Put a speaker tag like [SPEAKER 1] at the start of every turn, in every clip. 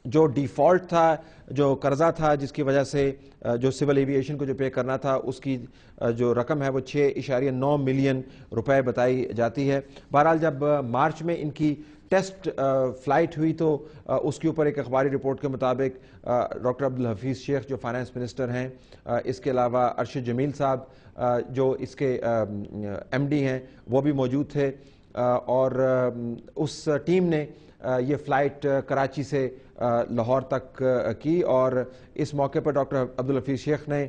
[SPEAKER 1] جو ڈیفالٹ تھا، جو قرضہ تھا جس کی وجہ سے جو سول ایویشن کو جو پے کرنا تھا اس کی جو رقم ہے وہ 6.9 ملین روپے بتائی جاتی ہے۔ بہرحال جب مارچ میں ان کی ٹیسٹ فلائٹ ہوئی تو اس کے اوپر ایک اخباری رپورٹ کے مطابق ڈاکٹر عبدالحفیظ شیخ جو فائنانس منسٹر ہیں، اس کے علاوہ ارشد جمیل صاحب جو اس کے ایم ڈی ہیں وہ بھی موجود تھے، اور اس ٹیم نے یہ فلائٹ کراچی سے لاہور تک کی، اور اس موقع پر ڈاکٹر عبدالحفیظ شیخ نے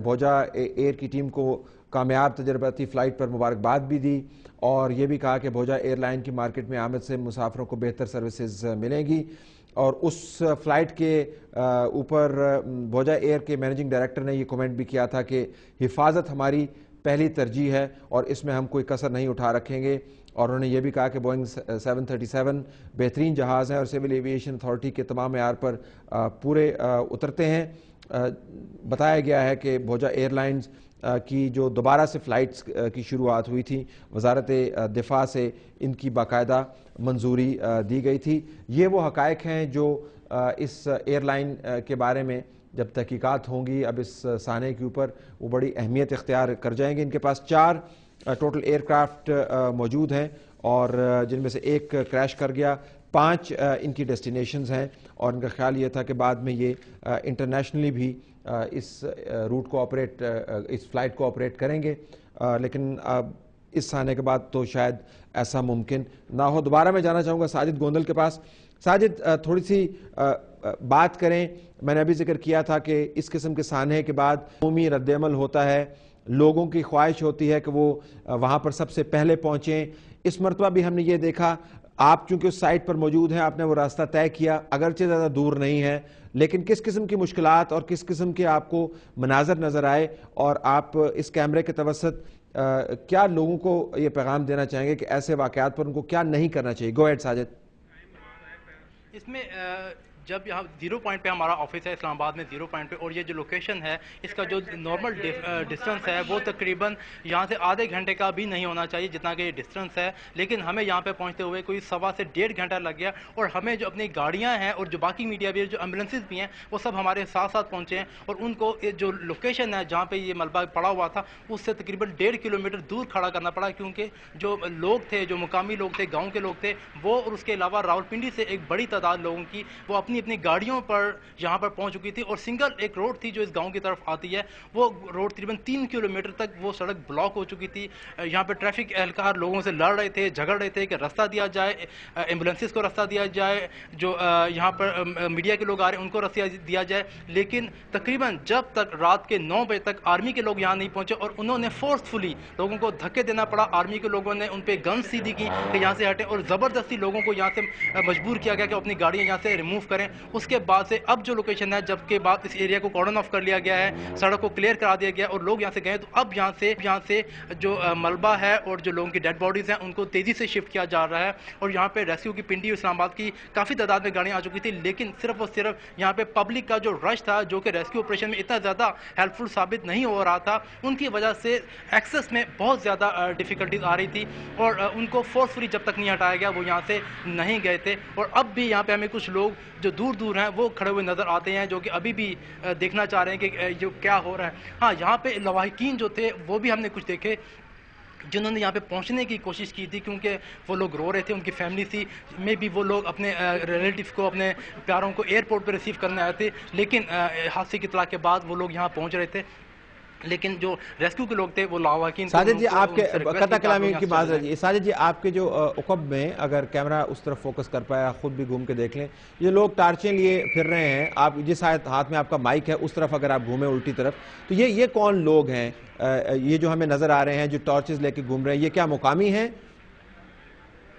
[SPEAKER 1] بھوجا ایئر کی ٹیم کو کامیاب تجرباتی فلائٹ پر مبارکباد بھی دی، اور یہ بھی کہا کہ بھوجا ایئر لائن کی مارکیٹ میں آمد سے مسافروں کو بہتر سروسز ملیں گی۔ اور اس فلائٹ کے اوپر بھوجا ایئر کے مینیجنگ ڈائریکٹر نے یہ کومنٹ بھی کیا تھا کہ حفاظت ہماری پہلی ترجیح ہے اور اس میں ہم کوئی کسر نہیں اٹھا رکھیں گے، اور انہوں نے یہ بھی کہا کہ بوئنگ 737 بہترین جہاز ہیں اور سول ایویشن اتھارٹی کے تمام معیار پر پورے اترتے ہیں۔ بتایا گیا ہے کہ بھوجا ایئر لائنز کی جو دوبارہ سے فلائٹس کی شروعات ہوئی تھی، وزارت دفاع سے ان کی باقاعدہ منظوری دی گئی تھی۔ یہ وہ حقائق ہیں جو اس ایئر لائن کے بارے میں جب تحقیقات ہوں گی اب اس سانحے کے اوپر وہ بڑی اہمیت اختیار کر جائیں گے۔ ان کے پاس 4 ٹوٹل ایئر کرافٹ موجود ہیں، اور جن میں سے ایک کریش کر گیا، 5 ان کی ڈیسٹینیشنز ہیں، اور ان کا خیال یہ تھا کہ بعد میں یہ انٹرنیشنلی بھی اس روٹ کو آپریٹ، اس فلائٹ کو آپریٹ کریں گے، لیکن اس سانحے کے بعد تو شاید ایسا ممکن نہ ہو۔ دوبارہ میں جانا چاہوں گا ساجد گوندل کے پاس۔ ساجد، تھوڑی سی بات کریں، میں نے ابھی ذکر کیا تھا کہ اس قسم کے سانحے کے بعد عمومی رد عمل ہوتا ہے، لوگوں کی خواہش ہوتی ہے کہ وہ وہاں پر سب سے پہلے پہنچیں۔ اس مرتبہ بھی ہم نے یہ دیکھا، آپ چونکہ اس سائٹ پر موجود ہیں، آپ نے وہ راستہ طے کیا، اگرچہ زیادہ دور نہیں ہے، لیکن کس قسم کی مشکلات اور کس قسم کے آپ کو مناظر نظر آئے، اور آپ اس کیمرے کے توسط کیا لوگوں کو یہ پیغام دینا چاہیں گے کہ ایسے واقعات پر ان کو کیا نہیں کرنا چاہیے؟ گو ایڈ ساجد۔
[SPEAKER 2] اس میں جب یہاں 0 پوائنٹ پہ ہمارا آفس ہے اسلام آباد میں 0 پوائنٹ پہ، اور یہ جو لوکیشن ہے اس کا جو نارمل ڈسٹنس ہے وہ تقریباً یہاں سے آدھے گھنٹے کا بھی نہیں ہونا چاہیے جتنا کہ یہ ڈسٹنس ہے، لیکن ہمیں یہاں پہ پہنچتے ہوئے کوئی 1.25 سے 1.5 گھنٹہ لگ گیا، اور ہمیں جو اپنی گاڑیاں ہیں اور جو باقی میڈیا بھی جو ایمبولینسز بھی ہیں وہ سب ہمارے ساتھ ساتھ پہنچے ہیں، اور ان کو جو لوکیشن ہے جہاں پہ یہ ملبہ پڑا ہوا تھا اس سے تقریباً 1.5 کلومیٹر دور کھڑا کرنا پڑا، کیونکہ جو لوگ تھے، جو مقامی لوگ تھے، گاؤں کے لوگ تھے وہ، اور اس کے علاوہ راولپنڈی سے ایک بڑی تعداد لوگوں کی وہ اپنی گاڑیوں پر یہاں پر پہنچ چکی تھی، اور سنگل ایک روڈ تھی جو اس گاؤں کی طرف آتی ہے، وہ روڈ تقریباً 3 کلومیٹر تک وہ سڑک بلاک ہو چکی تھی۔ یہاں پہ ٹریفک اہلکار لوگوں سے لڑ رہے تھے، جھگڑ رہے تھے کہ رستہ دیا جائے، ایمبولینسز کو رستہ دیا جائے، جو یہاں پر میڈیا کے لوگ آ رہے ہیں ان کو رستہ دیا جائے، لیکن تقریباً جب تک رات کے 9 بجے تک آرمی کے لوگ یہاں نہیں پہنچے، اور انہوں نے فورسفلی لوگوں کو دھکے دینا پڑا، آرمی کے لوگوں نے ان پہ گن سیدھی کی کہ یہاں سے ہٹیں، اور زبردستی لوگوں کو یہاں سے مجبور کیا گیا کہ اپنی گاڑیاں یہاں سے ریموو کریں۔ اس کے بعد سے اب جو لوکیشن ہے، جب کے بعد اس ایریا کو کارڈن آف کر لیا گیا ہے، سڑک کو کلیئر کرا دیا گیا اور لوگ یہاں سے گئے، تو اب یہاں سے جو ملبہ ہے اور جو لوگوں کی ڈیڈ باڈیز ہیں ان کو تیزی سے شفٹ کیا جا رہا ہے، اور یہاں پہ ریسکیو کی پنڈی اسلام آباد کی کافی تعداد میں گاڑیاں آ چکی تھی، لیکن صرف اور صرف یہاں پہ پبلک کا جو رش تھا جو کہ ریسکیو آپریشن میں اتنا زیادہ ہیلپ فل ثابت نہیں ہو رہا تھا، ان کی وجہ سے ایکسس میں بہت زیادہ ڈیفیکلٹیز آ رہی تھی، اور ان کو فورسفلی جب تک نہیں ہٹایا گیا وہ یہاں سے نہیں گئے تھے۔ اور اب بھی یہاں پہ ہمیں کچھ لوگ جو دور دور ہیں وہ کھڑے ہوئے نظر آتے ہیں، جو کہ ابھی بھی دیکھنا چاہ رہے ہیں کہ جو کیا ہو رہا ہے۔ ہاں، یہاں پہ لواحقین جو تھے وہ بھی ہم نے کچھ دیکھے جنہوں نے یہاں پہ پہنچنے کی کوشش کی تھی، کیونکہ وہ لوگ رو رہے تھے، ان کی فیملی تھی، میں بھی وہ لوگ اپنے ریلیٹیوز کو، اپنے پیاروں کو ایئرپورٹ پہ ریسیو کرنے آئے تھے، لیکن حادثے کی اطلاع کے بعد وہ لوگ یہاں پہنچ رہے تھے، لیکن جو ریسکیو کے لوگ تھے وہ لاواقین۔
[SPEAKER 1] ساجد جی، آپ کے قطع کلامی کی معذرت جی، ساجد جی آپ کے جو عقب میں اگر کیمرہ اس طرف فوکس کر پایا، خود بھی گھوم کے دیکھ لیں، یہ لوگ ٹارچیں لیے پھر رہے ہیں، آپ جس ہاتھ میں آپ کا مائک ہے اس طرف اگر آپ گھومیں الٹی طرف، تو یہ کون لوگ ہیں یہ جو ہمیں نظر آ رہے ہیں جو ٹارچز لے کے گھوم رہے ہیں؟ یہ کیا مقامی ہیں؟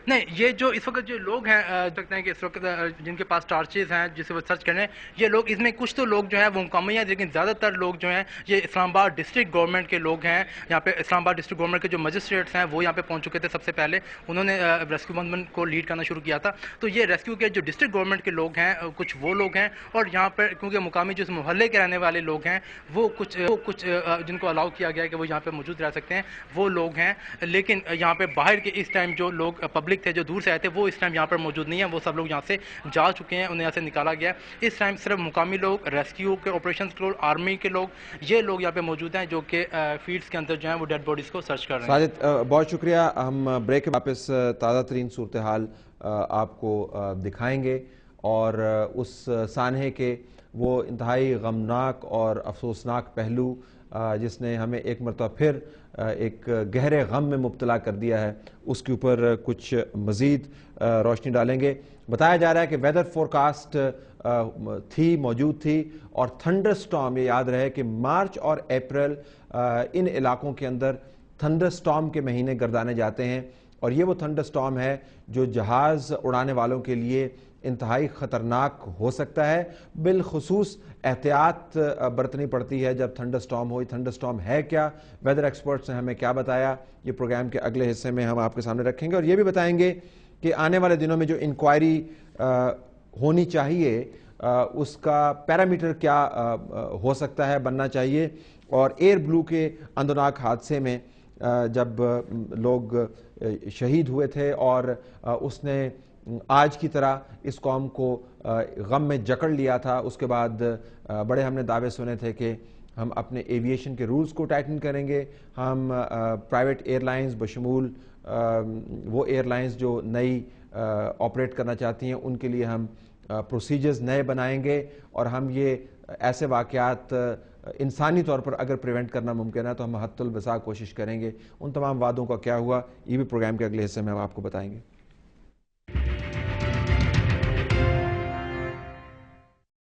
[SPEAKER 2] نہیں، یہ جو اس وقت جو لوگ ہیں سکتے ہیں کہ اس وقت جن کے پاس ٹارچز ہیں جسے وہ سرچ کریں، یہ لوگ اس میں کچھ تو لوگ جو ہیں وہ مقامی ہیں، لیکن زیادہ تر لوگ جو ہیں یہ اسلام آباد ڈسٹرکٹ گورنمنٹ کے لوگ ہیں۔ یہاں پہ اسلام آباد ڈسٹرکٹ گورنمنٹ کے جو مجسٹریٹس ہیں وہ یہاں پہ پہنچ چکے تھے سب سے پہلے، انہوں نے ریسکیو موومنٹ کو لیڈ کرنا شروع کیا تھا، تو یہ ریسکیو کے جو ڈسٹرکٹ گورنمنٹ کے لوگ ہیں کچھ وہ لوگ ہیں، اور یہاں پر کیونکہ مقامی جو اس محلے کے رہنے والے لوگ ہیں وہ کچھ جن کو الاؤ کیا گیا کہ وہ یہاں پہ موجود رہ سکتے ہیں وہ لوگ ہیں، لیکن یہاں پہ باہر کے اس ٹائم جو لوگ پبلک پبلک تھے جو دور سے آئے تھے وہ اس ٹائم یہاں پر موجود نہیں ہیں, وہ سب لوگ یہاں سے جا چکے ہیں, انہیں یہاں سے نکالا گیا ہے. اس ٹائم صرف مقامی لوگ, ریسکیو کے آپریشنز کے لوگ, آرمی کے لوگ, یہ لوگ یہاں پہ موجود ہیں جو کہ فیلڈز کے اندر جو ہیں وہ ڈیڈ باڈیز کو سرچ کر رہے ہیں.
[SPEAKER 1] ساجد بہت شکریہ. ہم بریک کے واپس تازہ ترین صورتحال آپ کو دکھائیں گے اور اس سانحے کے وہ انتہائی غمناک اور افسوسناک پہلو جس نے ہمیں ایک مرتبہ پھر ایک گہرے غم میں مبتلا کر دیا ہے, اس کے اوپر کچھ مزید روشنی ڈالیں گے. بتایا جا رہا ہے کہ ویدر فورکاسٹ موجود تھی اور تھنڈر سٹارم, یہ یاد رہے کہ مارچ اور اپریل ان علاقوں کے اندر تھنڈر سٹارم کے مہینے گردانے جاتے ہیں, اور یہ وہ تھنڈر سٹارم ہے جو جہاز اڑانے والوں کے لیے انتہائی خطرناک ہو سکتا ہے. بالخصوص احتیاط برتنی پڑتی ہے جب تھنڈر سٹارم ہو. تھنڈر سٹارم ہے کیا, ویدر ایکسپرٹس نے ہمیں کیا بتایا, یہ پروگرام کے اگلے حصے میں ہم آپ کے سامنے رکھیں گے, اور یہ بھی بتائیں گے کہ آنے والے دنوں میں جو انکوائری ہونی چاہیے اس کا پیرامیٹر کیا ہو سکتا ہے, بننا چاہیے. اور ایئر بلو کے اندوناک حادثے میں جب لوگ شہید ہوئے تھے اور اس نے آج کی طرح اس قوم کو غم میں جکڑ لیا تھا, اس کے بعد بڑے ہم نے دعوے سنے تھے کہ ہم اپنے ایویشن کے رولز کو ٹائٹن کریں گے, ہم پرائیویٹ ایئر لائنز بشمول وہ ایئر لائنز جو نئی آپریٹ کرنا چاہتی ہیں ان کے لیے ہم پروسیجرز نئے بنائیں گے, اور ہم یہ ایسے واقعات انسانی طور پر اگر پریونٹ کرنا ممکن ہے تو ہم حد الوسع کوشش کریں گے. ان تمام وعدوں کا کیا ہوا, یہ بھی پروگرام کے اگلے حصے میں ہم آپ کو بتائیں گے.